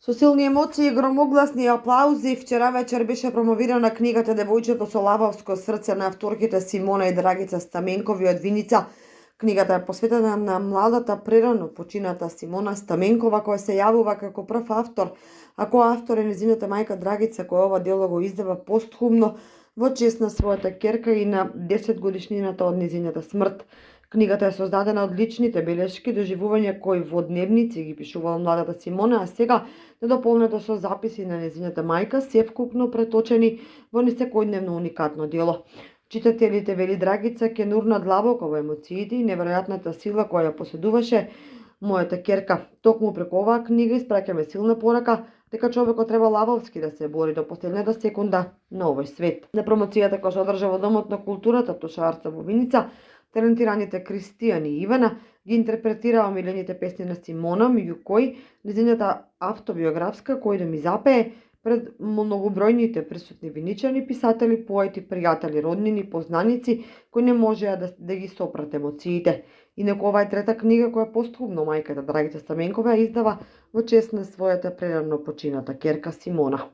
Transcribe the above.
Со силни емоции и громогласни аплаузи, вчера вечер беше промовирана книгата Девојчето со лавовско срце на авторките Симона и Драгица Стаменкови од Виница. Книгата е посветена на младата прерано почината Симона Стаменкова, која се јавува како прв автор, а која автор е незината мајка Драгица, која ова дело го издава постхумно во чест на својата ќерка и на 10 годишнината од незината смрт. Книгата е создадена од личните белешки, доживувања кои во дневници ги пишувала младата Симона, а сега недополнето со записи на незината мајка, севкупно преточени во несекојдневно уникатно дело. Читателите, вели Драгица, ќе нурнат длабоко во емоциите и неверојатната сила која ја поседуваше мојата ќерка. Токму преку оваа книга испраќаме силна порака дека човекот треба лавовски да се бори до последната секунда на овој свет. На промоцијата која се одржа во Домот на културата Тошарца во Виница, талентираните Кристијан и Ивана ги интерпретираа омилените песни на Симона, меѓу кои незината автобиографска "Кој да ми запее" пред многобројните присутни виничани, писатели, поети, пријатели, роднини, познаници, кои не можеа да ги сопрат емоциите. Инаку ова е трета книга која постхумно мајката Драгица Стаменкова ја издава во чест на својата прерано почината ќерка Симона.